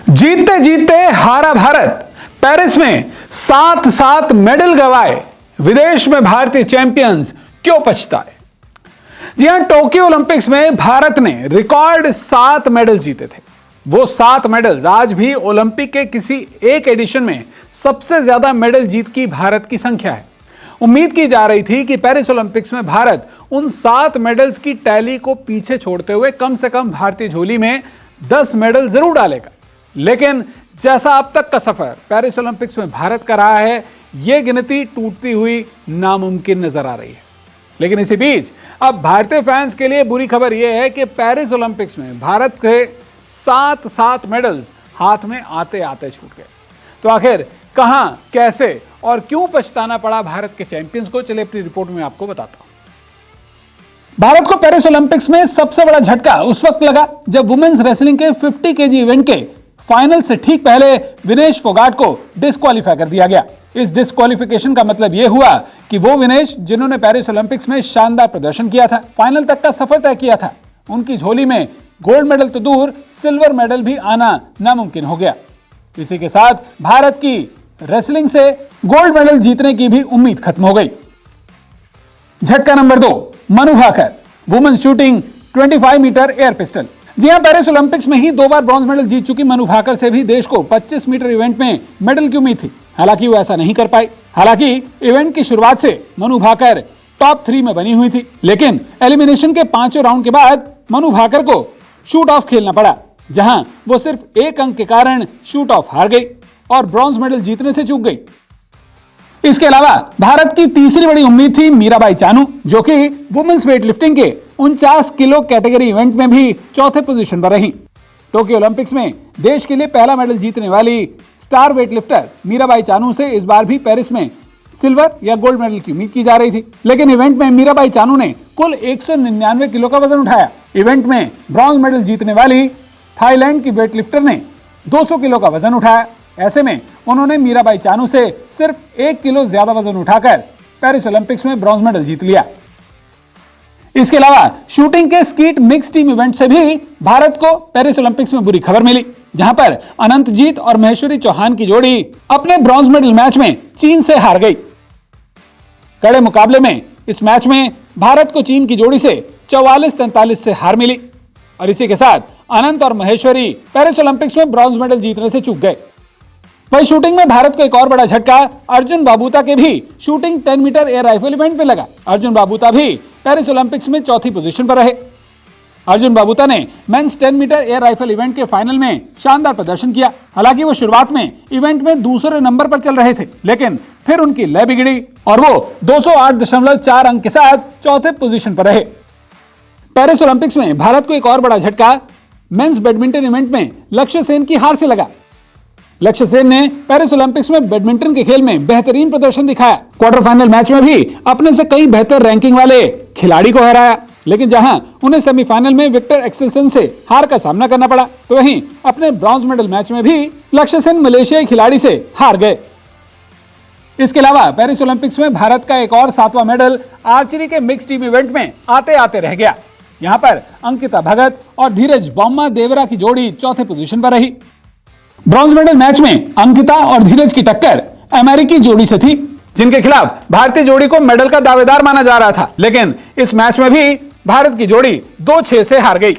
जीतते जीतते हारा भारत, पेरिस में 7-7 मेडल गंवाए, विदेश में भारतीय चैंपियंस क्यों पछताए। जी हां, टोक्यो ओलंपिक्स में भारत ने रिकॉर्ड 7 मेडल जीते थे। वो 7 मेडल्स आज भी ओलंपिक के किसी एक एडिशन में सबसे ज्यादा मेडल जीत की भारत की संख्या है। उम्मीद की जा रही थी कि पेरिस ओलंपिक्स में भारत उन 7 मेडल्स की टैली को पीछे छोड़ते हुए कम से कम भारतीय झोली में 10 मेडल जरूर डालेगा, लेकिन जैसा अब तक का सफर पेरिस ओलंपिक्स में भारत का रहा है, यह गिनती टूटती हुई नामुमकिन नजर आ रही है। लेकिन इसी बीच अब भारतीय फैंस के लिए बुरी खबर यह है कि पेरिस ओलंपिक्स में भारत के 7 मेडल्स हाथ में आते आते छूट गए। तो आखिर कहां, कैसे और क्यों पछताना पड़ा भारत के चैंपियंस को, चलिए अपनी रिपोर्ट में आपको बताता हूं। भारत को पेरिस ओलंपिक्स में सबसे बड़ा झटका उस वक्त लगा जब वुमेन्स रेसलिंग के 50 केजी इवेंट के फाइनल से ठीक पहले विनेश फोगाट को डिस्क्वालीफाई कर दिया गया। इस डिस्क्वालिफिकेशन का मतलब यह हुआ कि वो विनेश जिन्होंने पेरिस ओलंपिक्स में शानदार प्रदर्शन किया था, फाइनल तक का सफर तय किया था, उनकी झोली में गोल्ड मेडल तो दूर सिल्वर मेडल भी आना नामुमकिन हो गया। इसी के साथ भारत की रेसलिंग से गोल्ड मेडल जीतने की भी उम्मीद खत्म हो गई। झटका number 2, Manu Bhaker, women shooting 25 metre air pistol. जी हां, पेरिस ओलंपिक्स में ही 2 बार ब्रॉन्ज मेडल जीत चुकी मनु भाकर से भी देश को 25 मीटर इवेंट में मेडल की उम्मीद थी। हालांकि वो ऐसा नहीं कर पाई। हालांकि इवेंट की शुरुआत से मनु भाकर टॉप 3 में बनी हुई थी, लेकिन एलिमिनेशन के 5वें राउंड के बाद मनु भाकर को शूट ऑफ खेलना पड़ा, जहां वो सिर्फ 1 अंक के कारण शूट ऑफ हार गई और ब्रॉन्ज मेडल जीतने से चूक गई। इसके अलावा भारत की तीसरी बड़ी उम्मीद थी मीराबाई चानू, जो कि वुमेन्स वेट लिफ्टिंग के 49 किलो कैटेगरी इवेंट में भी चौथे पोजीशन पर रही। टोक्यो ओलंपिक्स में देश के लिए पहला मेडल जीतने वाली star weight lifter Mirabai Chanu से इस बार भी पेरिस में सिल्वर या गोल्ड मेडल की उम्मीद की जा रही थी, लेकिन इवेंट में मीराबाई चानू ने कुल 199 किलो का वजन उठाया। इवेंट में ब्रॉन्ज मेडल जीतने वाली थाईलैंड की वेट लिफ्टर ने 200 किलो का वजन उठाया। ऐसे में उन्होंने मीराबाई चानू से सिर्फ 1 किलो ज्यादा वजन उठाकर पेरिस ओलंपिक्स में ब्रॉन्ज मेडल जीत लिया। इसके अलावा शूटिंग के स्कीट मिक्स टीम इवेंट से भी भारत को पेरिस ओलंपिक्स में बुरी खबर मिली, जहां पर अनंतजीत और महेश्वरी चौहान की जोड़ी अपने ब्रॉन्ज मेडल मैच में चीन से हार गई। कड़े मुकाबले में इस मैच में भारत को चीन की जोड़ी से 44-43 से हार मिली और इसी के साथ अनंत और महेश्वरी पेरिस ओलंपिक्स में ब्रॉन्ज मेडल जीतने से चूक गए। वही शूटिंग में भारत को एक और बड़ा झटका अर्जुन बाबूता के भी shooting 10 metre air rifle event में लगा। अर्जुन बाबूता भी पेरिस ओलंपिक्स में चौथी पोजीशन पर रहे। अर्जुन बाबूता ने men's 10 metre air rifle event के फाइनल में शानदार प्रदर्शन किया। हालांकि वो शुरुआत में इवेंट में दूसरे नंबर पर चल रहे थे, लेकिन फिर उनकी लय बिगड़ी और वो 208.4 अंक के साथ चौथे पोजीशन पर रहे। पेरिस ओलंपिक्स में भारत को एक और बड़ा झटका मेंस बैडमिंटन इवेंट में लक्ष्य सेन की हार से लगा। लक्ष्य सेन ने पेरिस ओलंपिक्स में बैडमिंटन के खेल में बेहतरीन प्रदर्शन दिखाया। क्वार्टर फाइनल मैच में भी अपने से कई बेहतर रैंकिंग वाले खिलाड़ी को हराया, लेकिन जहां उन्हें सेमीफाइनल में विक्टर एक्सेल्सन से हार का सामना करना पड़ा, तो वहीं अपने ब्रॉन्ज मेडल मैच में भी लक्ष्य सेन मलेशियाई खिलाड़ी से हार गए। इसके अलावा पेरिस ओलंपिक्स में भारत का एक और 7वां मेडल आर्चरी के मिक्स टीम इवेंट में आते आते रह गया। यहां पर अंकिता भगत और धीरज बॉम्मा देवरा की जोड़ी चौथे पोजीशन पर रही। ब्रॉन्ज मेडल मैच में अंकिता और धीरज की टक्कर अमेरिकी जोड़ी से थी, जिनके खिलाफ भारतीय जोड़ी को मेडल का दावेदार माना जा रहा था, लेकिन इस मैच में भी भारत की जोड़ी 2-6 से हार गई।